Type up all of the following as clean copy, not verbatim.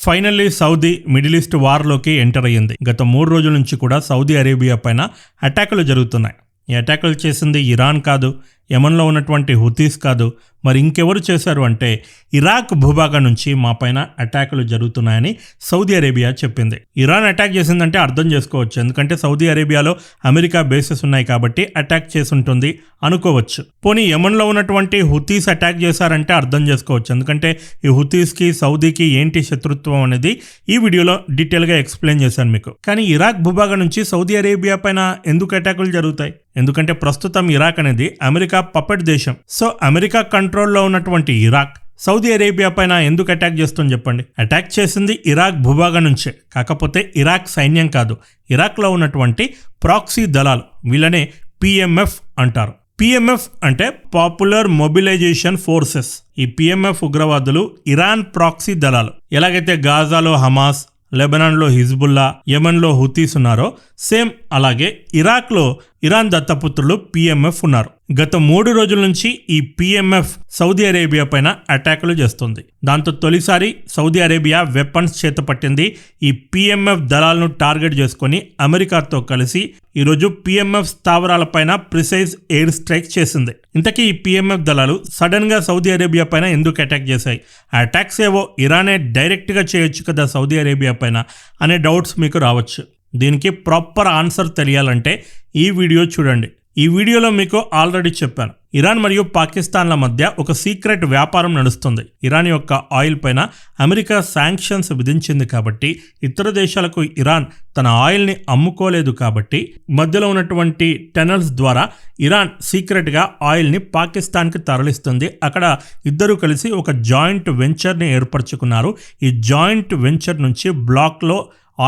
Finally Saudi middle east వార్లోకి enter అయ్యింది. గత 3 రోజుల నుంచి కూడా సౌదీ అరేబియా పైన అటాకులు జరుగుతున్నాయి. ఈ అటాకులు చేసింది ఇరాన్ కాదు, యమన్లో ఉన్నటువంటి హుతీస్ కాదు, మరి ఇంకెవరు చేశారు అంటే ఇరాక్ భూభాగం నుంచి మా పైన అటాకులు జరుగుతున్నాయని సౌదీ అరేబియా చెప్పింది. ఇరాన్ అటాక్ చేసిందంటే అర్థం చేసుకోవచ్చు, ఎందుకంటే సౌదీ అరేబియాలో అమెరికా బేసెస్ ఉన్నాయి కాబట్టి అటాక్ చేసి ఉంటుంది అనుకోవచ్చు. పోనీ యమన్లో ఉన్నటువంటి హుతీస్ అటాక్ చేశారంటే అర్థం చేసుకోవచ్చు, ఎందుకంటే ఈ హుతీస్కి సౌదీకి ఏంటి శత్రుత్వం అనేది ఈ వీడియోలో డీటెయిల్గా ఎక్స్ప్లెయిన్ చేశాను మీకు. కానీ ఇరాక్ భూభాగం నుంచి సౌదీ అరేబియా పైన ఎందుకు అటాకులు జరుగుతాయి? ఎందుకంటే ప్రస్తుతం ఇరాక్ అనేది అమెరికా పపెట్ దేశం. సో అమెరికా కంట్రోల్లో ఉన్నటువంటి ఇరాక్ సౌదీ అరేబియా పైన ఎందుకు అటాక్ చేస్తుంది చెప్పండి? అటాక్ చేసింది ఇరాక్ భూభాగం నుంచే, కాకపోతే ఇరాక్ సైన్యం కాదు, ఇరాక్లో ఉన్నటువంటి ప్రాక్సీ దళాలు, వీళ్ళనే పిఎంఎఫ్ అంటారు. పిఎంఎఫ్ అంటే పాపులర్ మొబిలైజేషన్ ఫోర్సెస్. ఈ పిఎంఎఫ్ ఉగ్రవాదులు ఇరాన్ ప్రాక్సీ దళాలు. ఎలాగైతే గాజాలో హమాస్, లెబనాన్లో హిజ్బుల్లా, యమన్లో హుతీస్ ఉన్నారో సేమ్ అలాగే ఇరాక్లో ఇరాన్ దత్తపుత్రులు పిఎంఎఫ్ ఉన్నారు. గత 3 రోజుల నుంచి ఈ పిఎంఎఫ్ సౌదీ అరేబియా పైన అటాకులు చేస్తుంది. దాంతో తొలిసారి సౌదీ అరేబియా వెపన్స్ చేతపట్టింది. ఈ పిఎంఎఫ్ దళాలను టార్గెట్ చేసుకొని అమెరికాతో కలిసి ఈరోజు పిఎంఎఫ్ స్థావరాల పైన ప్రిసైజ్ ఎయిర్ స్ట్రైక్ చేసింది. ఇంతకీ ఈ పిఎంఎఫ్ దళాలు సడన్ గా సౌదీ అరేబియా పైన ఎందుకు అటాక్ చేశాయి? ఆ అటాక్స్ ఏవో ఇరానే డైరెక్ట్ గా చేయొచ్చు కదా సౌదీ అరేబియా పైన అనే డౌట్స్ మీకు రావచ్చు. దీనికి ప్రాపర్ ఆన్సర్ తెలియాలంటే ఈ వీడియో చూడండి. ఈ వీడియోలో మీకు ఆల్రెడీ చెప్పాను, ఇరాన్ మరియు పాకిస్తాన్ల మధ్య ఒక సీక్రెట్ వ్యాపారం నడుస్తుంది. ఇరాన్ యొక్క ఆయిల్ పైన అమెరికా శాంక్షన్స్ విధించింది కాబట్టి ఇతర దేశాలకు ఇరాన్ తన ఆయిల్ని అమ్ముకోలేదు కాబట్టి మధ్యలో ఉన్నటువంటి టనల్స్ ద్వారా ఇరాన్ సీక్రెట్గా ఆయిల్ని పాకిస్తాన్కి తరలిస్తుంది. అక్కడ ఇద్దరు కలిసి ఒక జాయింట్ వెంచర్ని ఏర్పరచుకున్నారు. ఈ జాయింట్ వెంచర్ నుంచి బ్లాక్లో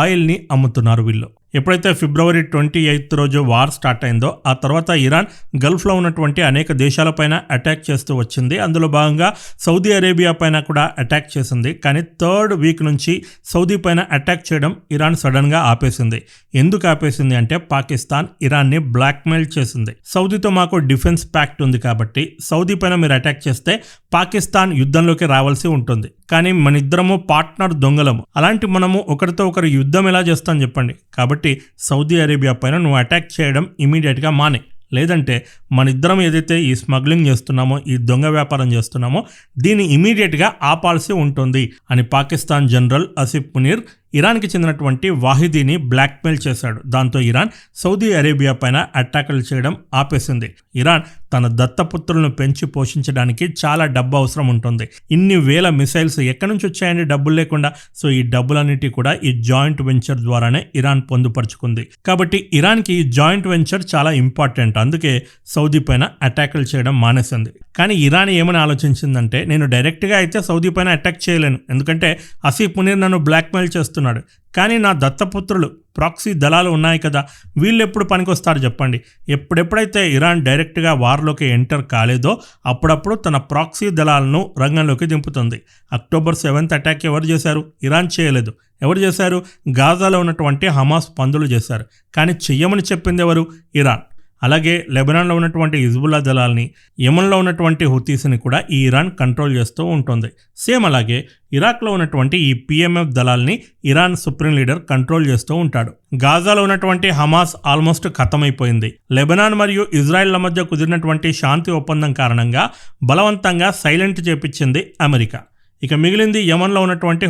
ఆయిల్ని అమ్ముతున్నారు వీళ్ళు. ఎప్పుడైతే ఫిబ్రవరి 28 రోజు వార్ స్టార్ట్ అయిందో ఆ తర్వాత ఇరాన్ గల్ఫ్లో ఉన్నటువంటి అనేక దేశాలపైన అటాక్ చేస్తూ వచ్చింది. అందులో భాగంగా సౌదీ అరేబియా పైన కూడా అటాక్ చేసింది. కానీ 3rd వీక్ నుంచి సౌదీ పైన అటాక్ చేయడం ఇరాన్ సడన్గా ఆపేసింది. ఎందుకు ఆపేసింది అంటే పాకిస్తాన్ ఇరాన్ని బ్లాక్మెయిల్ చేసింది. సౌదీతో మాకు డిఫెన్స్ ప్యాక్ట్ ఉంది కాబట్టి సౌదీ పైన మీరు అటాక్ చేస్తే పాకిస్తాన్ యుద్ధంలోకి రావాల్సి ఉంటుంది. కానీ మన ఇద్దరము పార్ట్నర్ దొంగలము, అలాంటి మనము ఒకరితో ఒకరు యుద్ధం ఎలా చేస్తాం చెప్పండి? కాబట్టి సౌదీ అరేబియా పైన నువ్వు అటాక్ చేయడం ఇమీడియట్గా మానే, లేదంటే మన ఇద్దరం ఏదైతే ఈ స్మగ్లింగ్ చేస్తున్నామో, ఈ దొంగ వ్యాపారం చేస్తున్నామో దీన్ని ఇమీడియట్గా ఆపాల్సి ఉంటుంది అని పాకిస్తాన్ జనరల్ ఆసిఫ్ మునీర్ ఇరాన్కి చెందినటువంటి వాహిదీని బ్లాక్మెయిల్ చేశాడు. దాంతో ఇరాన్ సౌదీ అరేబియా పైన అటాకులు చేయడం ఆపేసింది. ఇరాన్ తన దత్తపుత్రులను పెంచి పోషించడానికి చాలా డబ్బు అవసరం ఉంటుంది. ఇన్ని వేల మిసైల్స్ ఎక్కడి నుంచి వచ్చాయండి డబ్బులు లేకుండా? సో ఈ డబ్బులన్నిటి కూడా ఈ జాయింట్ వెంచర్ ద్వారానే ఇరాన్ పొందుపరుచుకుంది. కాబట్టి ఇరాన్కి ఈ జాయింట్ వెంచర్ చాలా ఇంపార్టెంట్. అందుకే సౌదీ పైన అటాకులు చేయడం మానేసింది. కానీ ఇరాన్ ఏమని ఆలోచించిందంటే, నేను డైరెక్ట్గా అయితే సౌదీ పైన అటాక్ చేయలేను, ఎందుకంటే ఆసిఫ్ మునీర్ నన్ను బ్లాక్మెయిల్ చేస్తున్నాడు. కానీ నా దత్తపుత్రులు ప్రాక్సీ దళాలు ఉన్నాయి కదా, వీళ్ళు ఎప్పుడు పనికొస్తారు చెప్పండి? ఎప్పుడెప్పుడైతే ఇరాన్ డైరెక్ట్గా వార్లోకి ఎంటర్ కాలేదో అప్పుడప్పుడు తన ప్రాక్సీ దళాలను రంగంలోకి దింపుతుంది. అక్టోబర్ 7th అటాక్ ఎవరు చేశారు? ఇరాన్ చేయలేదు. ఎవరు చేశారు? గాజాలో ఉన్నటువంటి హమాస్ పందులు చేశారు. కానీ చెయ్యమని చెప్పింది ఎవరు? ఇరాన్. అలాగే లెబనాన్లో ఉన్నటువంటి హిజ్బుల్లా దళాలని, యమన్లో ఉన్నటువంటి హుతీస్ని కూడా ఈ ఇరాన్ కంట్రోల్ చేస్తూ ఉంటుంది. సేమ్ అలాగే ఇరాక్లో ఉన్నటువంటి ఈ పిఎంఎఫ్ దళాలని ఇరాన్ సుప్రీం లీడర్ కంట్రోల్ చేస్తూ ఉంటాడు. గాజాలో ఉన్నటువంటి హమాస్ ఆల్మోస్ట్ ఖతమైపోయింది. లెబనాన్ మరియు ఇజ్రాయెల్ల మధ్య కుదిరినటువంటి శాంతి ఒప్పందం కారణంగా బలవంతంగా సైలెంట్ చేపించింది అమెరికా. ఇక మిగిలింది యమన్లో ఉన్నటువంటి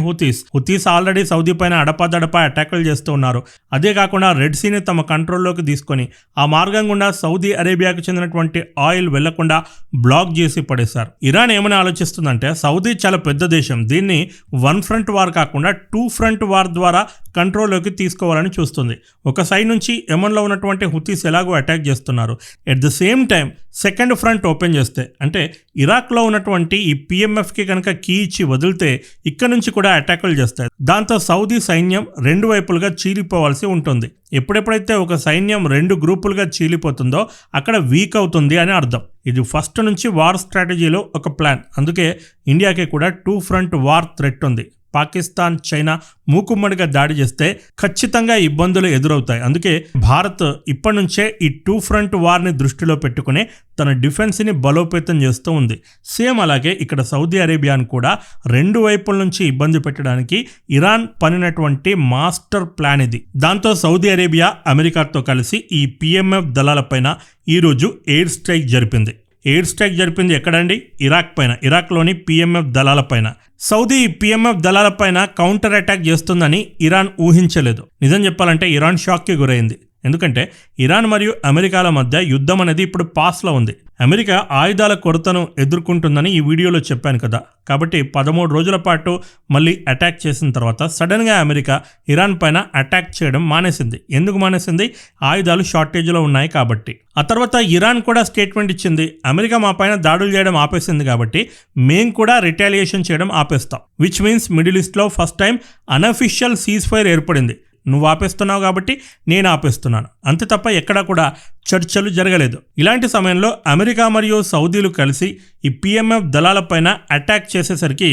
హుతీస్ ఆల్రెడీ సౌదీ పైన అడపాదడపా అటాకులు చేస్తూ ఉన్నారు. అదే కాకుండా రెడ్ సీని తమ కంట్రోల్లోకి తీసుకొని ఆ మార్గం గుండా సౌదీ అరేబియాకు చెందినటువంటి ఆయిల్ వెళ్లకుండా బ్లాక్ చేసి పడేశారు. ఇరాన్ ఏమని ఆలోచిస్తుందంటే, సౌదీ చాలా పెద్ద దేశం, దీన్ని 1 ఫ్రంట్ వార్ కాకుండా 2 ఫ్రంట్ వార్ ద్వారా కంట్రోల్లోకి తీసుకోవాలని చూస్తుంది. ఒక సైడ్ నుంచి యమన్లో ఉన్నటువంటి హుతీస్ ఎలాగో అటాక్ చేస్తున్నారు, at the same time second front open చేస్తే, అంటే ఇరాక్లో ఉన్నటువంటి ఈ పిఎంఎఫ్కి కనుక కీ ఇచ్చి వదిలితే ఇక్కడ నుంచి కూడా అటాకులు చేస్తాయి. దాంతో సౌదీ సైన్యం 2 వైపులుగా చీలిపోవాల్సి ఉంటుంది. ఎప్పుడెప్పుడైతే ఒక సైన్యం 2 గ్రూపులుగా చీలిపోతుందో అక్కడ వీక్ అవుతుంది అని అర్థం. ఇది ఫస్ట్ నుంచి వార్ స్ట్రాటజీలో ఒక ప్లాన్. అందుకే ఇండియాకి కూడా 2 ఫ్రంట్ వార్ థ్రెట్ ఉంది. పాకిస్తాన్, చైనా మూకుమ్మడిగా దాడి చేస్తే ఖచ్చితంగా ఇబ్బందులు ఎదురవుతాయి. అందుకే భారత్ ఇప్పటి నుంచే ఈ 2 ఫ్రంట్ వార్ని దృష్టిలో పెట్టుకుని తన డిఫెన్స్ని బలోపేతం చేస్తూ ఉంది. సేమ్ అలాగే ఇక్కడ సౌదీ అరేబియాను కూడా 2 వైపుల నుంచి ఇబ్బంది పెట్టడానికి ఇరాన్ పనినటువంటి మాస్టర్ ప్లాన్ ఇది. దాంతో సౌదీ అరేబియా అమెరికాతో కలిసి ఈ PMF దళాలపైన ఈరోజు ఎయిర్ స్ట్రైక్ జరిపింది. ఎక్కడండి? ఇరాక్ పైన, ఇరాక్లోని PMF దళాలపైన. సౌదీ PMF దళాలపైన కౌంటర్ అటాక్ చేస్తుందని ఇరాన్ ఊహించలేదు. నిజం చెప్పాలంటే ఇరాన్ షాక్కి గురైంది. ఎందుకంటే ఇరాన్ మరియు అమెరికాల మధ్య యుద్ధం అనేది ఇప్పుడు పాస్లో ఉంది. అమెరికా ఆయుధాల కొరతను ఎదుర్కొంటుందని ఈ వీడియోలో చెప్పాను కదా. కాబట్టి 13 రోజుల పాటు మళ్ళీ అటాక్ చేసిన తర్వాత సడన్గా అమెరికా ఇరాన్ పైన అటాక్ చేయడం మానేసింది. ఎందుకు మానేసింది? ఆయుధాలు షార్టేజ్లో ఉన్నాయి కాబట్టి. ఆ తర్వాత ఇరాన్ కూడా స్టేట్మెంట్ ఇచ్చింది, అమెరికా మా పైన దాడులు చేయడం ఆపేసింది కాబట్టి మేం కూడా రిటాలియేషన్ చేయడం ఆపేస్తాం. విచ్ మీన్స్ మిడిల్ ఈస్ట్లో first time unofficial ceasefire ఏర్పడింది. నువ్వు ఆపేస్తున్నావు కాబట్టి నేను ఆపేస్తున్నాను, అంతే తప్ప ఎక్కడా కూడా చర్చలు జరగలేదు. ఇలాంటి సమయంలో అమెరికా మరియు సౌదీలు కలిసి ఈ PMF దళాలపైన అటాక్ చేసేసరికి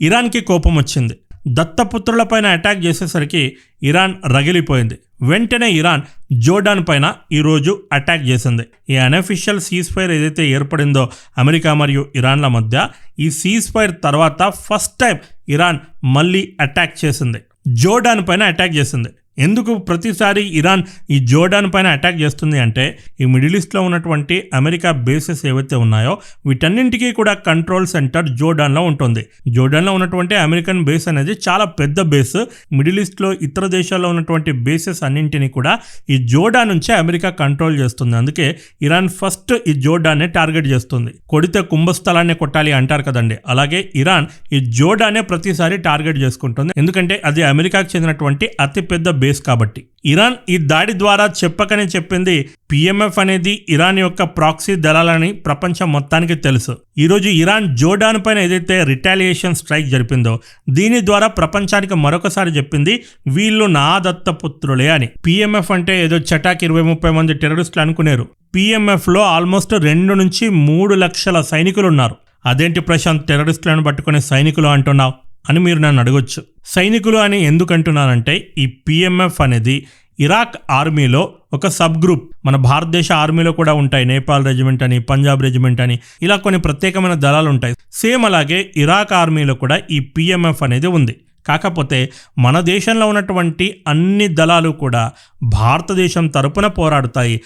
ఇరాన్కి కోపం వచ్చింది. దత్తపుత్రులపైన అటాక్ చేసేసరికి ఇరాన్ రగిలిపోయింది. వెంటనే ఇరాన్ జోర్డాన్ పైన ఈరోజు అటాక్ చేసింది. ఈ అన్అఫిషియల్ సీజ్ ఫైర్ ఏదైతే ఏర్పడిందో అమెరికా మరియు ఇరాన్ల మధ్య, ఈ సీజ్ ఫైర్ తర్వాత ఫస్ట్ టైం ఇరాన్ మళ్ళీ అటాక్ చేసింది, జోర్డాన్ పైన అటాక్ చేసింది. ఎందుకు ప్రతిసారి ఇరాన్ ఈ జోర్డాన్ పైన అటాక్ చేస్తుంది అంటే, ఈ మిడిల్ ఈస్ట్లో ఉన్నటువంటి అమెరికా బేసెస్ ఏవైతే ఉన్నాయో వీటన్నింటికీ కూడా కంట్రోల్ సెంటర్ జోర్డాన్లో ఉంటుంది. జోర్డాన్లో ఉన్నటువంటి అమెరికన్ బేస్ అనేది చాలా పెద్ద బేస్. మిడిల్ ఈస్ట్లో ఇతర దేశాల్లో ఉన్నటువంటి బేసెస్ అన్నింటినీ కూడా ఈ జోర్డాన్ నుంచే అమెరికా కంట్రోల్ చేస్తుంది. అందుకే ఇరాన్ ఫస్ట్ ఈ జోర్డాన్నే టార్గెట్ చేస్తుంది. కొడితే కుంభస్థలాన్ని కొట్టాలి అంటారు కదండి, అలాగే ఇరాన్ ఈ జోర్డాన్నే ప్రతిసారి టార్గెట్ చేసుకుంటుంది. ఎందుకంటే అది అమెరికాకు చెందినటువంటి అతిపెద్ద బేస్ కాబట్టి. ఇరాన్ ఈ దాడి ద్వారా చెప్పకనే చెప్పింది, PMF అనేది ఇరాన్ యొక్క ప్రాక్సీ దళాలని ప్రపంచం మొత్తానికి తెలుసు. ఈరోజు ఇరాన్ జోర్డాన్ పైన ఏదైతే రిటాలియేషన్ స్ట్రైక్ జరిపిందో దీని ద్వారా ప్రపంచానికి మరొకసారి చెప్పింది, వీళ్ళు నా దత్తపుత్రులే అని. PMF అంటే ఏదో చటాక్ 20-30 మంది టెర్రరిస్టులు అనుకునేరు. PMFలో ఆల్మోస్ట్ 2 నుంచి 3 లక్షల సైనికులు ఉన్నారు. అదేంటి ప్రశాంత్, టెర్రరిస్టులను పట్టుకునే సైనికులు అంటున్నావు అని మీరు నన్ను అడగొచ్చు. సైనికులు అని ఎందుకు అంటున్నానంటే, ఈ PMF అనేది ఇరాక్ ఆర్మీలో ఒక సబ్ గ్రూప్. మన భారతదేశ ఆర్మీలో కూడా ఉంటాయి, నేపాల్ రెజిమెంట్ అని, పంజాబ్ రెజిమెంట్ అని, ఇలా కొన్ని ప్రత్యేకమైన దళాలు ఉంటాయి. సేమ్ అలాగే ఇరాక్ ఆర్మీలో కూడా ఈ PMF అనేది ఉంది. కాకపోతే మన దేశంలో ఉన్నటువంటి అన్ని దళాలు కూడా భారతదేశం తరపున పోరాడుతాయి.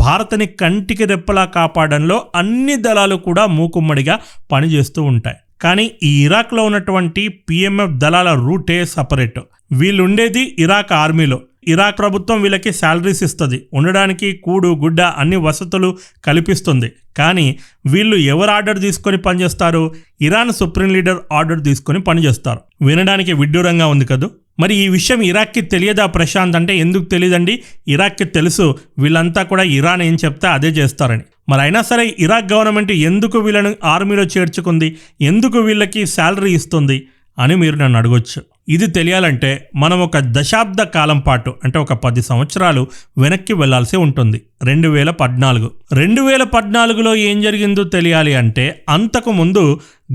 భారత్ని కంటికి రెప్పలా కాపాడంలో అన్ని దళాలు కూడా మూకుమ్మడిగా పనిచేస్తూ ఉంటాయి. కానీ ఈ ఇరాక్లో ఉన్నటువంటి PMF దళాల రూటే సపరేట్. వీళ్ళు ఉండేది ఇరాక్ ఆర్మీలో. ఇరాక్ ప్రభుత్వం వీళ్ళకి శాలరీస్ ఇస్తుంది, ఉండడానికి కూడు గుడ్డ అన్ని వసతులు కల్పిస్తుంది. కానీ వీళ్ళు ఎవరు ఆర్డర్ తీసుకొని పనిచేస్తారు? ఇరాన్ సుప్రీం లీడర్ ఆర్డర్ తీసుకొని పనిచేస్తారు. వినడానికి విడ్డూరంగా ఉంది కదూ. మరి ఈ విషయం ఇరాక్కి తెలియదా ప్రశాంత్ అంటే, ఎందుకు తెలియదండి? ఇరాక్కి తెలుసు, వీళ్ళంతా కూడా ఇరాన్ ఏం చెప్తే అదే చేస్తారని. మరి అయినా సరే ఇరాక్ గవర్నమెంట్ ఎందుకు వీళ్ళని ఆర్మీలో చేర్చుకుంది, ఎందుకు వీళ్ళకి శాలరీ ఇస్తుంది అని మీరు నన్ను అడగొచ్చు. ఇది తెలియాలంటే మనం ఒక దశాబ్ద కాలం పాటు, అంటే ఒక 10 సంవత్సరాలు వెనక్కి వెళ్లాల్సి ఉంటుంది. 2014లో ఏం జరిగిందో తెలియాలి అంటే అంతకు ముందు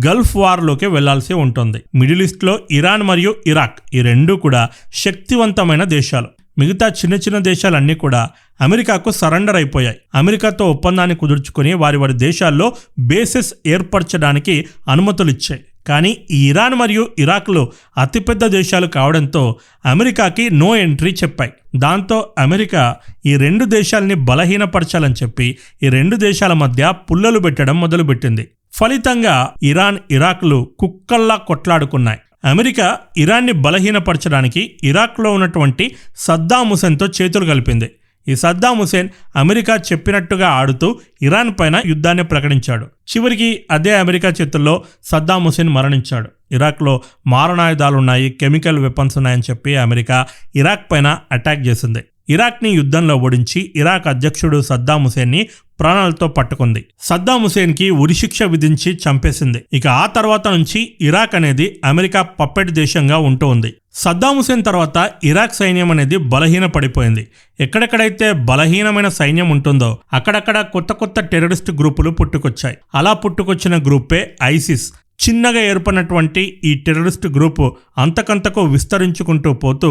గల్ఫ్ వార్లోకి వెళ్లాల్సి ఉంటుంది. మిడిల్ ఈస్ట్లో ఇరాన్ మరియు ఇరాక్ ఈ రెండు కూడా శక్తివంతమైన దేశాలు. మిగతా చిన్న చిన్న దేశాలన్నీ కూడా అమెరికాకు సరెండర్ అయిపోయాయి. అమెరికాతో ఒప్పందాన్ని కుదుర్చుకొని వారి దేశాల్లో బేసెస్ ఏర్పరచడానికి అనుమతులు ఇచ్చాయి. కానీ ఈ ఇరాన్ మరియు ఇరాక్లో అతిపెద్ద దేశాలు కావడంతో అమెరికాకి నో ఎంట్రీ చెప్పాయి. దాంతో అమెరికా ఈ 2 దేశాలని బలహీనపరచాలని చెప్పి ఈ 2 దేశాల మధ్య పుల్లలు పెట్టడం మొదలుపెట్టింది. ఫలితంగా ఇరాన్ ఇరాక్లు కుక్కల్లా కొట్లాడుకున్నాయి. అమెరికా ఇరాన్ని బలహీనపరచడానికి ఇరాక్లో ఉన్నటువంటి సద్దాం హుసేన్తో చేతులు కలిపింది. ఈ సద్దాం హుసేన్ అమెరికా చెప్పినట్టుగా ఆడుతూ ఇరాన్ పైన యుద్ధాన్ని ప్రకటించాడు. చివరికి అదే అమెరికా చేతుల్లో సద్దాం హుసేన్ మరణించాడు. ఇరాక్లో మారణాయుధాలున్నాయి, కెమికల్ వెపన్స్ ఉన్నాయని చెప్పి అమెరికా ఇరాక్ పైన అటాక్ చేసింది. ఇరాక్ని యుద్ధంలో ఓడించి ఇరాక్ అధ్యక్షుడు సద్దాం హుసేన్ని ప్రాణాలతో పట్టుకుంది. సద్దాం హుసేన్కి ఉరిశిక్ష విధించి చంపేసింది. ఇక ఆ తర్వాత నుంచి ఇరాక్ అనేది అమెరికా పప్పెట్ దేశంగా ఉంటూ ఉంది. సద్దాం హుసేన్ తర్వాత ఇరాక్ సైన్యం అనేది బలహీన పడిపోయింది. ఎక్కడెక్కడైతే బలహీనమైన సైన్యం ఉంటుందో అక్కడక్కడ కొత్త కొత్త టెర్రరిస్ట్ గ్రూపులు పుట్టుకొచ్చాయి. అలా పుట్టుకొచ్చిన గ్రూపే ఐసిస్. చిన్నగా ఏర్పడినటువంటి ఈ టెర్రరిస్ట్ గ్రూపు అంతకంతకు విస్తరించుకుంటూ పోతూ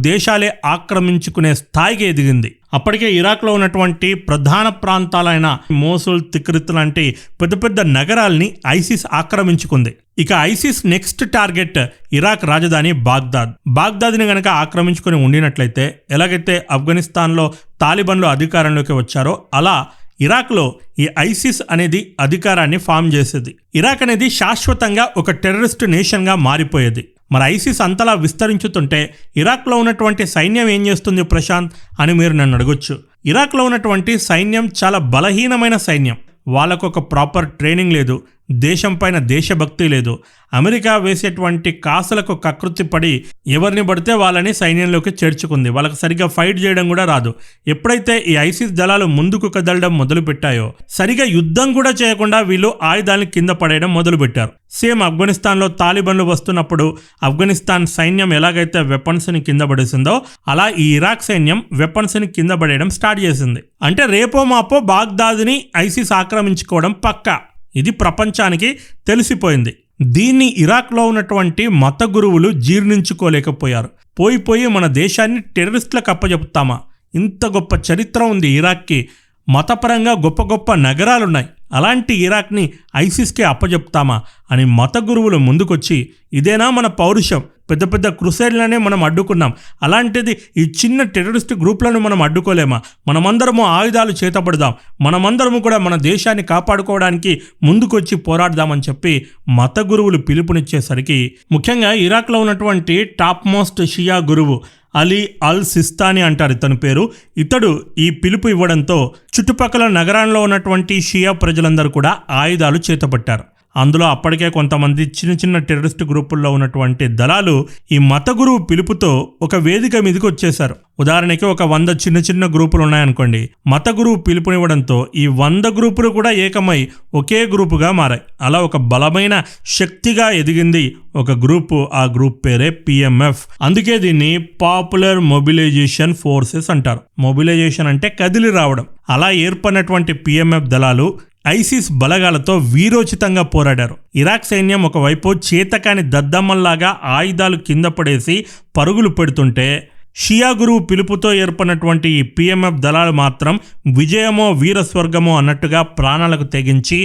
దేశాలే ఆక్రమించుకునే స్థాయికి ఎదిగింది. అప్పటికే ఇరాక్లో ఉన్నటువంటి ప్రధాన ప్రాంతాలైన మోసుల్, తిక్రిత్ లాంటి పెద్ద పెద్ద నగరాల్ని ఐసిస్ ఆక్రమించుకుంది. ఇక ఐసిస్ నెక్స్ట్ టార్గెట్ ఇరాక్ రాజధాని బాగ్దాద్ని గనక ఆక్రమించుకుని ఉండినట్లయితే, ఎలాగైతే ఆఫ్ఘనిస్తాన్లో తాలిబాన్లు అధికారంలోకి వచ్చారో అలా ఇరాక్లో ఈ ఐసిస్ అనేది అధికారాన్ని ఫామ్ చేసేది. ఇరాక్ అనేది శాశ్వతంగా ఒక టెర్రరిస్ట్ నేషన్గా మారిపోయేది. మరి ఐసిస్ అంతలా విస్తరించుతుంటే ఇరాక్లో ఉన్నటువంటి సైన్యం ఏం చేస్తుంది ప్రశాంత్ అని మీరు నన్ను అడగొచ్చు. ఇరాక్లో ఉన్నటువంటి సైన్యం చాలా బలహీనమైన సైన్యం. వాళ్ళకు ఒక ప్రాపర్ ట్రైనింగ్ లేదు, దేశం పైన దేశభక్తి లేదు. అమెరికా వేసేటువంటి కాసులకు కకృతి పడి ఎవరిని పడితే వాళ్ళని సైన్యంలోకి చేర్చుకుంది. వాళ్ళకి సరిగా ఫైట్ చేయడం కూడా రాదు. ఎప్పుడైతే ఈ ఐసిస్ దళాలు ముందుకు కదలడం మొదలుపెట్టాయో సరిగా యుద్ధం కూడా చేయకుండా వీళ్ళు ఆయుధాలను కింద పడేయడం మొదలుపెట్టారు. సేమ్ ఆఫ్ఘనిస్తాన్లో తాలిబాన్లు వస్తున్నప్పుడు ఆఫ్ఘనిస్తాన్ సైన్యం ఎలాగైతే వెపన్స్ని కింద పడేసిందో అలా ఈ ఇరాక్ సైన్యం వెపన్స్ని కింద పడేయడం స్టార్ట్ చేసింది. అంటే రేపో మాపో బాగ్దాద్ని ఐసిస్ ఆక్రమించుకోవడం పక్కా. ఇది ప్రపంచానికి తెలిసిపోయింది. దీన్ని ఇరాక్లో ఉన్నటువంటి మత గురువులు జీర్ణించుకోలేకపోయారు. పోయి మన దేశాన్ని టెర్రరిస్టులకు అప్పచెప్తామా? ఇంత గొప్ప చరిత్ర ఉంది ఇరాక్కి, మతపరంగా గొప్ప గొప్ప నగరాలున్నాయి. అలాంటి ఇరాక్ని ఐసిస్కి అప్పచెప్తామా అని మత గురువులు ముందుకొచ్చి, ఇదేనా మన పౌరుషం? పెద్ద పెద్ద క్రుసేడ్లనే మనం అడ్డుకున్నాం, అలాంటిది ఈ చిన్న టెర్రరిస్ట్ గ్రూప్లను మనం అడ్డుకోలేమా? మనమందరము ఆయుధాలు చేతపడదాం, మనమందరము కూడా మన దేశాన్ని కాపాడుకోవడానికి ముందుకొచ్చి పోరాడదామని చెప్పి మత గురువులు పిలుపునిచ్చేసరికి, ముఖ్యంగా ఇరాక్లో ఉన్నటువంటి టాప్ మోస్ట్ షియా గురువు అలీ అల్ సిస్తానీ అంటారు ఇతని పేరు. ఇతడు ఈ పిలుపు ఇవ్వడంతో చుట్టుపక్కల నగరాల్లో ఉన్నటువంటి షియా ప్రజలందరూ కూడా ఆయుధాలు చేతపట్టారు. అందులో అప్పటికే కొంతమంది చిన్న చిన్న టెర్రరిస్ట్ గ్రూపుల్లో ఉన్నటువంటి దళాలు ఈ మత గురువు పిలుపుతో ఒక వేదిక మీదకి వచ్చేశారు. ఉదాహరణకి ఒక 100 చిన్న చిన్న గ్రూపులు ఉన్నాయనుకోండి, మత గురువు పిలుపునివ్వడంతో ఈ 100 గ్రూపులు కూడా ఏకమై ఒకే గ్రూపుగా మారాయి. అలా ఒక బలమైన శక్తిగా ఎదిగింది ఒక గ్రూపు. ఆ గ్రూప్ పేరే పిఎంఎఫ్. అందుకే దీన్ని పాపులర్ మొబిలైజేషన్ ఫోర్సెస్ అంటారు. మొబిలైజేషన్ అంటే కదిలి రావడం. అలా ఏర్పడినటువంటి పిఎంఎఫ్ దళాలు ఐసిస్ బలగాలతో వీరోచితంగా పోరాడారు. ఇరాక్ సైన్యం ఒకవైపు చేతకాని దద్దమ్మల్లాగా ఆయుధాలు కింద పడేసి పరుగులు పెడుతుంటే, షియా గురువు పిలుపుతో ఏర్పడినటువంటి ఈ పిఎంఎఫ్ దళాలు మాత్రం విజయమో వీరస్వర్గమో అన్నట్టుగా ప్రాణాలకు తెగించి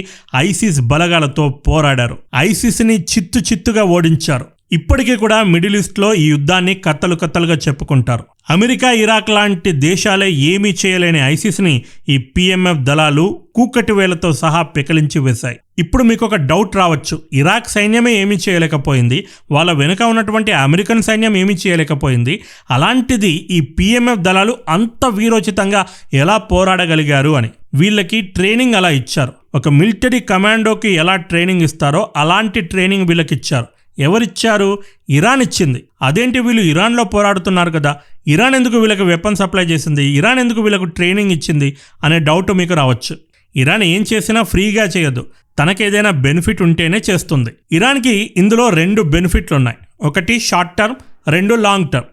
ఐసిస్ బలగాలతో పోరాడారు. ఐసిస్ని చిత్తుగా ఓడించారు. ఇప్పటికీ కూడా మిడిల్ ఈస్ట్లో ఈ యుద్ధాన్ని కత్తలుగా చెప్పుకుంటారు. అమెరికా, ఇరాక్ లాంటి దేశాలే ఏమీ చేయలేని ఐసిస్ని ఈ పిఎంఎఫ్ దళాలు కూకటి వేలతో సహా పెకలించి వేశాయి. ఇప్పుడు మీకు ఒక డౌట్ రావచ్చు, ఇరాక్ సైన్యమే ఏమీ చేయలేకపోయింది, వాళ్ళ వెనుక ఉన్నటువంటి అమెరికన్ సైన్యం ఏమీ చేయలేకపోయింది, అలాంటిది ఈ పిఎంఎఫ్ దళాలు అంత వీరోచితంగా ఎలా పోరాడగలిగారు అని. వీళ్ళకి ట్రైనింగ్ అలా ఇచ్చారు. ఒక మిలిటరీ కమాండోకి ఎలా ట్రైనింగ్ ఇస్తారో అలాంటి ట్రైనింగ్ వీళ్ళకి ఇచ్చారు. ఎవరిచ్చారు? ఇరాన్ ఇచ్చింది. అదేంటి వీళ్ళు ఇరాన్లో పోరాడుతున్నారు కదా, ఇరాన్ ఎందుకు వీళ్ళకి వెపన్ సప్లై చేసింది, ఇరాన్ ఎందుకు వీళ్ళకు ట్రైనింగ్ ఇచ్చింది అనే డౌట్ మీకు రావచ్చు. ఇరాన్ ఏం చేసినా ఫ్రీగా చేయదు, తనకేదైనా బెనిఫిట్ ఉంటేనే చేస్తుంది. ఇరాన్కి ఇందులో 2 బెనిఫిట్లు ఉన్నాయి. ఒకటి short term, 2 long term.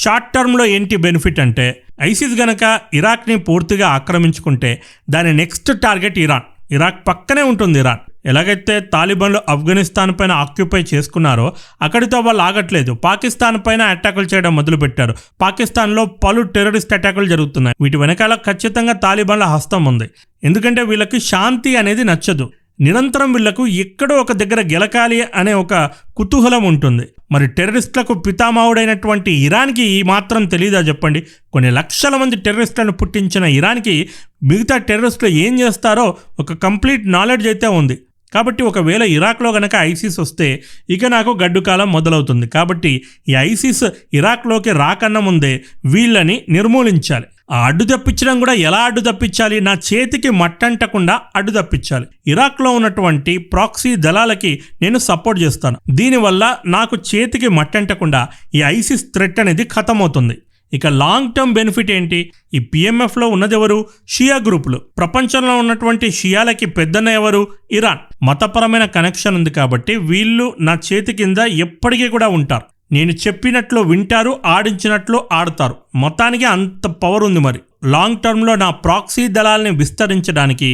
Short టర్మ్లో ఏంటి బెనిఫిట్ అంటే, ఐసిస్ గనక ఇరాక్ని పూర్తిగా ఆక్రమించుకుంటే దాని నెక్స్ట్ టార్గెట్ ఇరాన్. ఇరాక్ పక్కనే ఉంటుంది ఇరాన్. ఎలాగైతే తాలిబాన్లు ఆఫ్ఘనిస్తాన్ పైన ఆక్యుపై చేసుకున్నారో అక్కడితో వాళ్ళు ఆగట్లేదు, పాకిస్తాన్ పైన అటాకులు చేయడం మొదలుపెట్టారు. పాకిస్తాన్లో పలు టెర్రరిస్ట్ అటాకులు జరుగుతున్నాయి. వీటి వెనకాల ఖచ్చితంగా తాలిబాన్ల హస్తం ఉంది. ఎందుకంటే వీళ్ళకి శాంతి అనేది నచ్చదు. నిరంతరం వీళ్లకు ఎక్కడో ఒక దగ్గర గెలకాలి అనే ఒక కుతూహలం ఉంటుంది. మరి టెర్రరిస్టులకు పితామహుడైనటువంటి ఇరాన్కి ఈ మాత్రం తెలీదా చెప్పండి? కొన్ని లక్షల మంది టెర్రరిస్టులను పుట్టించిన ఇరాన్కి మిగతా టెర్రరిస్టులు ఏం చేస్తారో ఒక కంప్లీట్ నాలెడ్జ్ అయితే ఉంది. కాబట్టి ఒకవేళ ఇరాక్లో గనక ఐసిస్ వస్తే ఇక నాకు గడ్డుకాలం మొదలవుతుంది. కాబట్టి ఈ ఐసిస్ ఇరాక్లోకి రాకన్నా ముందే వీళ్ళని నిర్మూలించాలి. ఆ అడ్డు తప్పించడం కూడా ఎలా అడ్డు తప్పించాలి? నా చేతికి మట్టంటకుండా అడ్డు తప్పించాలి. ఇరాక్లో ఉన్నటువంటి ప్రాక్సీ దళాలకి నేను సపోర్ట్ చేస్తాను. దీనివల్ల నాకు చేతికి మట్టంటకుండా ఈ ఐసిస్ థ్రెట్ అనేది ఖతం అవుతుంది. ఇక లాంగ్ టర్మ్ బెనిఫిట్ ఏంటి? ఈ పిఎంఎఫ్లో ఉన్నది ఎవరు? షియా గ్రూపులు. ప్రపంచంలో ఉన్నటువంటి షియాలకి పెద్దన్న ఎవరు? ఇరాన్. మతపరమైన కనెక్షన్ ఉంది కాబట్టి వీళ్ళు నా చేతి కింద ఎప్పటికీ కూడా ఉంటారు. నేను చెప్పినట్లు వింటారు, ఆడించినట్లు ఆడతారు. మొత్తానికి అంత పవర్ ఉంది. మరి లాంగ్ టర్మ్లో నా ప్రాక్సీ దళాలని విస్తరించడానికి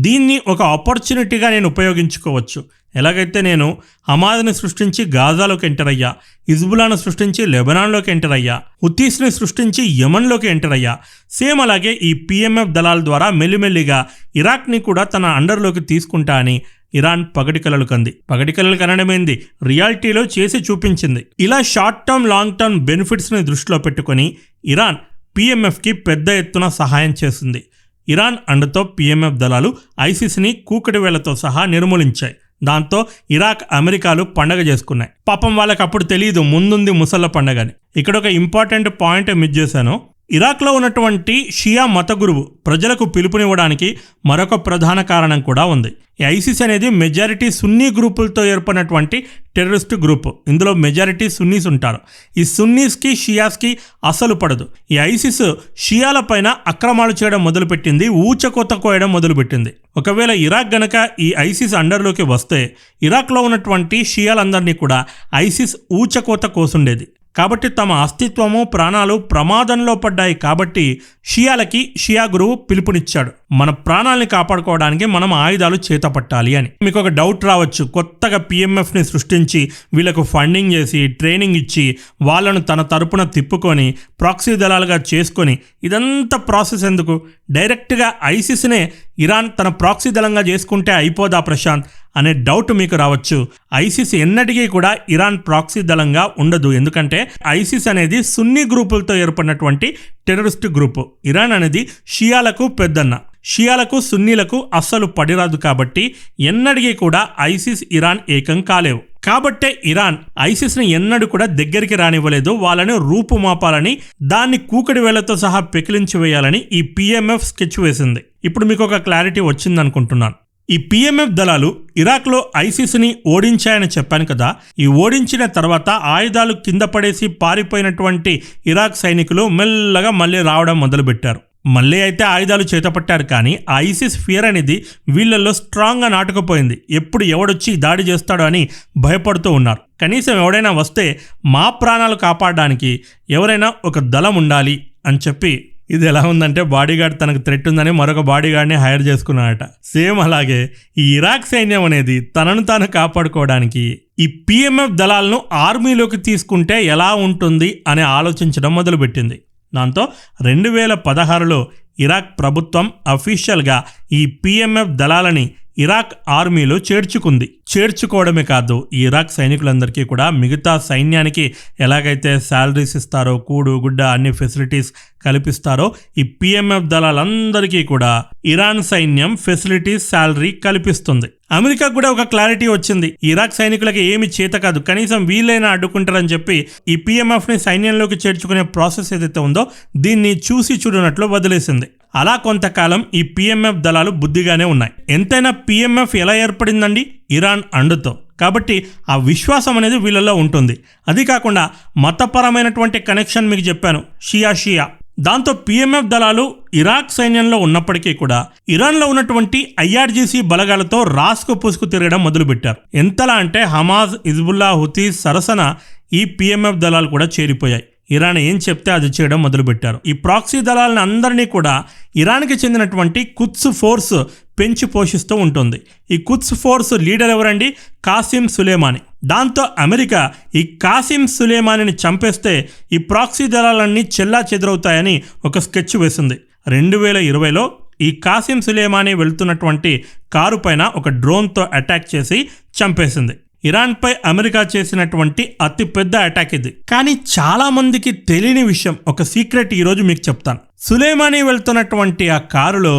దీన్ని ఒక ఆపర్చునిటీగా నేను ఉపయోగించుకోవచ్చు. ఎలాగైతే నేను హమాజ్ని సృష్టించి గాజాలోకి ఎంటర్ అయ్యా, హిజ్బుల్లాను సృష్టించి లెబనాన్లోకి ఎంటర్ అయ్యా, హుతీస్ని సృష్టించి యమన్లోకి ఎంటర్ అయ్యా, సేమ్ అలాగే ఈ PMF దళాల ద్వారా మెల్లిమెల్లిగా ఇరాక్ని కూడా తన అండర్లోకి తీసుకుంటా అని ఇరాన్ పగటికలలు కంది. పగటికలలు కనడమైంది, రియాలిటీలో చేసి చూపించింది. ఇలా షార్ట్ టర్మ్ లాంగ్ టర్మ్ బెనిఫిట్స్ని దృష్టిలో పెట్టుకొని ఇరాన్ PMFకి పెద్ద ఎత్తున సహాయం చేసింది. ఇరాన్ అండతో PMF దళాలు ఐసిస్ని కూకటి వేళ్లతో సహా నిర్మూలించాయి. దాంతో ఇరాక్, అమెరికాలు పండగ చేసుకున్నాయి. పాపం వాళ్ళకి అప్పుడు తెలియదు ముందుంది ముసళ్ళ పండగని. ఇక్కడ ఒక ఇంపార్టెంట్ పాయింట్ మిస్ చేశాను. ఇరాక్లో ఉన్నటువంటి షియా మత గురువు ప్రజలకు పిలుపునివ్వడానికి మరొక ప్రధాన కారణం కూడా ఉంది. ఈ ఐసిస్ అనేది మెజారిటీ సున్నీ గ్రూపులతో ఏర్పడినటువంటి టెర్రరిస్ట్ గ్రూప్. ఇందులో మెజారిటీ సున్నీస్ ఉంటారు. ఈ సున్నీస్కి, షియాస్కి అసలు పడదు. ఈ ఐసిస్ షియాల పైన అక్రమాలు చేయడం మొదలుపెట్టింది, ఊచకోత కోయడం మొదలుపెట్టింది. ఒకవేళ ఇరాక్ గనక ఈ ఐసిస్ అండర్లోకి వస్తే ఇరాక్లో ఉన్నటువంటి షియాలందరినీ కూడా ఐసిస్ ఊచకోత కోసుండేది. కాబట్టి తమ అస్తిత్వము, ప్రాణాలు ప్రమాదంలో పడ్డాయి. కాబట్టి షియాలకి షియా గురువు పిలుపునిచ్చాడు, మన ప్రాణాలని కాపాడుకోవడానికి మనం ఆయుధాలు చేతపట్టాలి అని. మీకు ఒక డౌట్ రావచ్చు, కొత్తగా PMFని సృష్టించి వీళ్ళకు ఫండింగ్ చేసి ట్రైనింగ్ ఇచ్చి వాళ్ళను తన తరపున తిప్పుకొని ప్రాక్సీ దళాలుగా చేసుకొని ఇదంతా ప్రాసెస్ ఎందుకు? డైరెక్ట్గా ఐసిస్నే ఇరాన్ తన ప్రాక్సీ దళంగా చేసుకుంటే అయిపోదా ప్రశాంత్ అనే డౌట్ మీకు రావచ్చు. ఐసిస్ ఎన్నటికీ కూడా ఇరాన్ ప్రాక్సీ దళంగా ఉండదు. ఎందుకంటే ఐసిస్ అనేది సున్నీ గ్రూపులతో ఏర్పడినటువంటి టెర్రరిస్ట్ గ్రూపు. ఇరాన్ అనేది షియాలకు పెద్దన్న. షియాలకు, సున్నీలకు అస్సలు పడిరాదు. కాబట్టి ఎన్నటికీ కూడా ఐసిస్, ఇరాన్ ఏకం కాలేవు. కాబట్టే ఇరాన్ ఐసిస్ని ఎన్నడూ కూడా దగ్గరికి రానివ్వలేదు. వాళ్ళని రూపుమాపాలని, దాన్ని కూకడి వేళ్లతో సహా పెకిలించి వేయాలని ఈ PMF స్కెచ్ వేసింది. ఇప్పుడు మీకు ఒక క్లారిటీ వచ్చిందనుకుంటున్నాను. ఈ PMF దళాలు ఇరాక్లో ఐసిస్ని ఓడించాయని చెప్పాను కదా. ఈ ఓడించిన తర్వాత ఆయుధాలు కింద పడేసి పారిపోయినటువంటి ఇరాక్ సైనికులు మెల్లగా మళ్ళీ రావడం మొదలుపెట్టారు. మళ్ళీ అయితే ఆయుధాలు చేతపట్టారు. కానీ ఆ ఐసిస్ ఫియర్ అనేది వీళ్ళల్లో స్ట్రాంగ్గా నాటుకుపోయింది. ఎప్పుడు ఎవడొచ్చి దాడి చేస్తాడో అని భయపడుతూ ఉన్నారు. కనీసం ఎవడైనా వస్తే మా ప్రాణాలు కాపాడడానికి ఎవరైనా ఒక దళం ఉండాలి అని చెప్పి, ఇది ఎలా ఉందంటే బాడీగార్డ్ తనకు థ్రెట్ ఉందని మరొక బాడీగార్డ్ని హైర్ చేసుకున్నాడట. సేమ్ అలాగే ఈ ఇరాక్ సైన్యం అనేది తనను తాను కాపాడుకోవడానికి ఈ PMF దళాలను ఆర్మీలోకి తీసుకుంటే ఎలా ఉంటుంది అని ఆలోచించడం మొదలుపెట్టింది. దాంతో 2016లో ఇరాక్ ప్రభుత్వం అఫీషియల్గా ఈ PMF దళాలని ఇరాక్ ఆర్మీలో చేర్చుకుంది. చేర్చుకోవడమే కాదు, ఈ ఇరాక్ సైనికులందరికీ కూడా మిగతా సైన్యానికి ఎలాగైతే శాలరీస్ ఇస్తారో, కూడు గుడ్డ అన్ని ఫెసిలిటీస్ కల్పిస్తారో, ఈ PMF దళాలందరికీ కూడా ఇరాన్ సైన్యం ఫెసిలిటీస్, శాలరీ కల్పిస్తుంది. అమెరికా కూడా ఒక క్లారిటీ వచ్చింది, ఇరాక్ సైనికులకి ఏమి చేత కాదు, కనీసం వీళ్ళైనా అడ్డుకుంటారని చెప్పి ఈ PMFని సైన్యంలోకి చేర్చుకునే ప్రాసెస్ ఏదైతే ఉందో దీన్ని చూసి చూడనట్లు వదిలేసింది. అలా కొంతకాలం ఈ PMF దళాలు బుద్ధిగానే ఉన్నాయి. ఎంతైనా PMF ఎలా ఏర్పడిందండి? ఇరాన్ అండుతో. కాబట్టి ఆ విశ్వాసం అనేది వీళ్ళలో ఉంటుంది. అది కాకుండా మతపరమైనటువంటి కనెక్షన్ మీకు చెప్పాను, షియా. దాంతో PMF దళాలు ఇరాక్ సైన్యంలో ఉన్నప్పటికీ కూడా ఇరాన్లో ఉన్నటువంటి IRGC బలగాలతో రాసుకు పూసుకు తిరగడం మొదలుపెట్టారు. ఎంతలా అంటే హమాజ్, హిజ్బుల్లా, హుతీస్ సరసన ఈ PMF దళాలు కూడా చేరిపోయాయి. ఇరాన్ ఏం చెప్తే అది చేయడం మొదలుపెట్టారు. ఈ ప్రాక్సీ దళాలను అందరినీ కూడా ఇరాన్కి చెందినటువంటి కుద్స్ ఫోర్స్ పెంచి పోషిస్తూ ఉంటుంది. ఈ కుద్స్ ఫోర్స్ లీడర్ ఎవరండి? కాసిం సులేమాని. దాంతో అమెరికా ఈ కాసిం సులేమానిని చంపేస్తే ఈ ప్రాక్సీ దళాలన్నీ చెల్లా చెదరవుతాయని ఒక స్కెచ్ వేసింది. 2020లో ఈ కాసిం సులేమాని వెళ్తున్నటువంటి కారు పైన ఒక డ్రోన్తో అటాక్ చేసి చంపేసింది. ఇరాన్పై అమెరికా చేసినటువంటి అతిపెద్ద అటాక్ ఇది. కానీ చాలా మందికి తెలియని విషయం, ఒక సీక్రెట్ ఈరోజు మీకు చెప్తాను. సులేమాని వెళ్తున్నటువంటి ఆ కారులో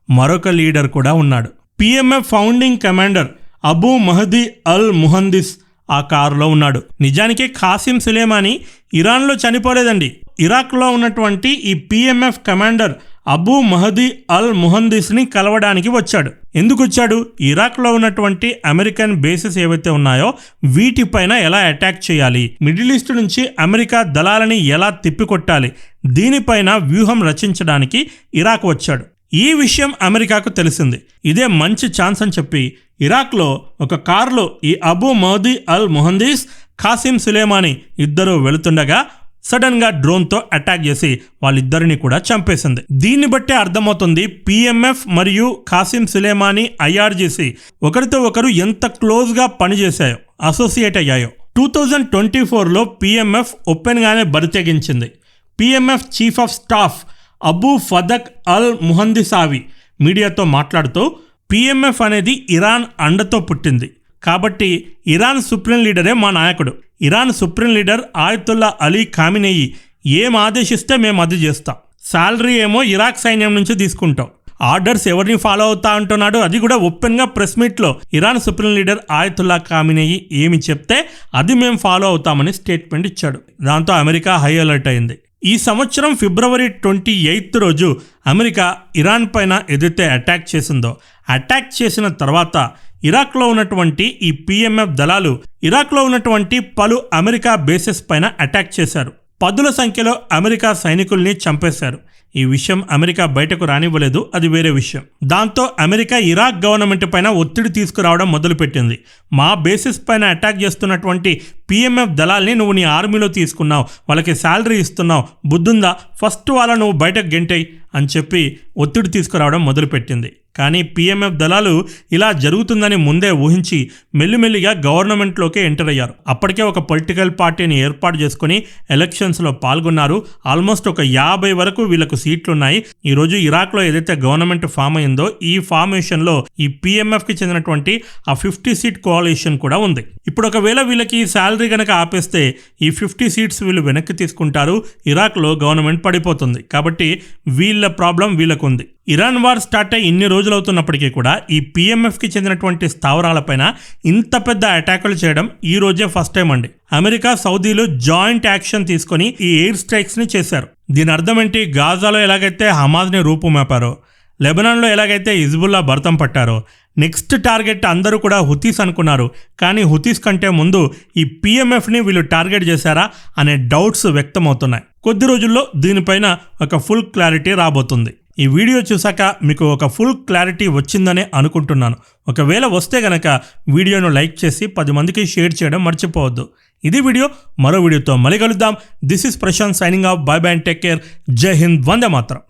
మరొక లీడర్ కూడా ఉన్నాడు. PMF founding commander Abu Mahdi అల్ ముహందిస్ ఆ కారులో ఉన్నాడు. నిజానికి కాసిం సులేమాని ఇరాన్లో చనిపోలేదండి. ఇరాక్లో ఉన్నటువంటి ఈ PMF కమాండర్ అబూ మహదీ అల్ ముహందిస్ని కలవడానికి వచ్చాడు. ఎందుకు వచ్చాడు? ఇరాక్లో ఉన్నటువంటి అమెరికన్ బేసెస్ ఏవైతే ఉన్నాయో వీటిపైన ఎలా అటాక్ చేయాలి, మిడిల్ ఈస్ట్ నుంచి అమెరికా దళాలని ఎలా తిప్పికొట్టాలి, దీనిపైన వ్యూహం రచించడానికి ఇరాక్ వచ్చాడు. ఈ విషయం అమెరికాకు తెలిసింది. ఇదే మంచి ఛాన్స్ అని చెప్పి ఇరాక్లో ఒక కారులో ఈ అబూ మహదీ అల్ ముహందిస్, కాసిం సులేమాని ఇద్దరు వెళుతుండగా సడన్ గా డ్రోన్ తో అటాక్ చేసి వాళ్ళిద్దరిని కూడా చంపేసింది. దీన్ని బట్టే అర్థమవుతుంది పిఎంఎఫ్ మరియు ఖాసిం సులేమానీ ఐఆర్జీసీ ఒకరితో ఒకరు ఎంత క్లోజ్ గా పనిచేశాయో, అసోసియేట్ అయ్యాయో. 2024లో పిఎంఎఫ్ ఓపెన్ గానే బరితెగించింది. PMF chief of staff Abu Fadak Al Muhandisawi మీడియాతో మాట్లాడుతూ పిఎంఎఫ్ అనేది ఇరాన్ అండతో పుట్టింది, కాబట్టి ఇరాన్ సుప్రీం లీడరే మా నాయకుడు. Iran supreme leader Ayatollah Ali Khamenei ఏం ఆదేశిస్తే మేము అది చేస్తాం. శాలరీ ఏమో ఇరాక్ సైన్యం నుంచి తీసుకుంటాం. ఆర్డర్స్ ఎవరిని ఫాలో అవుతా అంటున్నాడు, అది కూడా ఓపెన్గా ప్రెస్ మీట్లో ఇరాన్ సుప్రీం లీడర్ ఆయతుల్లా ఖామినేయి ఏమి చెప్తే అది మేము ఫాలో అవుతామని స్టేట్మెంట్ ఇచ్చాడు. దాంతో అమెరికా హై అలర్ట్ అయింది. ఈ సంవత్సరం ఫిబ్రవరి 28 రోజు అమెరికా ఇరాన్ పైన ఏదైతే అటాక్ చేసిందో, అటాక్ చేసిన తర్వాత ఇరాక్లో ఉన్నటువంటి ఈ పిఎంఎఫ్ దళాలు ఇరాక్లో ఉన్నటువంటి పలు అమెరికా బేసెస్ పైన అటాక్ చేశారు. పదుల సంఖ్యలో అమెరికా సైనికుల్ని చంపేశారు. ఈ విషయం అమెరికా బయటకు రానివ్వలేదు, అది వేరే విషయం. దాంతో అమెరికా ఇరాక్ గవర్నమెంట్ పైన ఒత్తిడి తీసుకురావడం మొదలుపెట్టింది. మా బేసిస్ పైన అటాక్ చేస్తున్నటువంటి పిఎంఎఫ్ దళాల్ని నువ్వు నీ ఆర్మీలో తీసుకున్నావు, వాళ్ళకి శాలరీ ఇస్తున్నావు, బుద్ధుందా, ఫస్ట్ వాళ్ళ నువ్వు బయటకు గెంటేయి అని చెప్పి ఒత్తిడి తీసుకురావడం మొదలుపెట్టింది. కానీ పిఎంఎఫ్ దళాలు ఇలా జరుగుతుందని ముందే ఊహించి మెల్లిమెల్లిగా గవర్నమెంట్లోకి ఎంటర్ అయ్యారు. అప్పటికే ఒక పొలిటికల్ పార్టీని ఏర్పాటు చేసుకుని ఎలక్షన్స్లో పాల్గొన్నారు. ఆల్మోస్ట్ ఒక 50 వరకు వీళ్ళకు సీట్లున్నాయి. ఈరోజు ఇరాక్లో ఏదైతే గవర్నమెంట్ ఫామ్ అయిందో ఈ ఫార్మేషన్లో ఈ పిఎంఎఫ్కి చెందినటువంటి ఆ 50 సీట్ కోalition కూడా ఉంది. ఇప్పుడు ఒకవేళ వీళ్ళకి శాలరీ కనుక ఆపేస్తే ఈ 50 సీట్స్ వీళ్ళు వెనక్కి తీసుకుంటారు. ఇరాక్లో గవర్నమెంట్ పడిపోతుంది. కాబట్టి వీళ్ళ ప్రాబ్లం వీళ్ళకు ఉంది. ఇరాన్ వార్ స్టార్ట్ అయ్యి ఇన్ని రోజులు అవుతున్నప్పటికీ కూడా ఈ పిఎంఎఫ్కి చెందినటువంటి స్థావరాలపైన ఇంత పెద్ద అటాకులు చేయడం ఈ రోజే ఫస్ట్ టైం అండి. అమెరికా, సౌదీలు జాయింట్ యాక్షన్ తీసుకొని ఈ ఎయిర్ స్ట్రైక్స్ని చేశారు. దీని అర్థం ఏంటి? గాజాలో ఎలాగైతే హమాజ్ని రూపుమాపారో, లెబనాన్లో ఎలాగైతే హిజ్బుల్లా భర్తం పట్టారో, నెక్స్ట్ టార్గెట్ అందరూ కూడా హుతీస్ అనుకున్నారు. కానీ హుతీస్ కంటే ముందు ఈ పిఎంఎఫ్ని వీళ్ళు టార్గెట్ చేశారా అనే డౌట్స్ వ్యక్తమవుతున్నాయి. కొద్ది రోజుల్లో దీనిపైన ఒక ఫుల్ క్లారిటీ రాబోతుంది. ఈ వీడియో చూసాక మీకు ఒక ఫుల్ క్లారిటీ వచ్చిందనే అనుకుంటున్నాను. ఒకవేళ వస్తే గనక వీడియోను లైక్ చేసి 10 మందికి షేర్ చేయడం మర్చిపోవద్దు. ఇది వీడియో. మరో వీడియోతో మళ్ళీ కలుద్దాం. This is Prashant signing off. Bye bye and take care. జై హింద్. వందే మాతరం.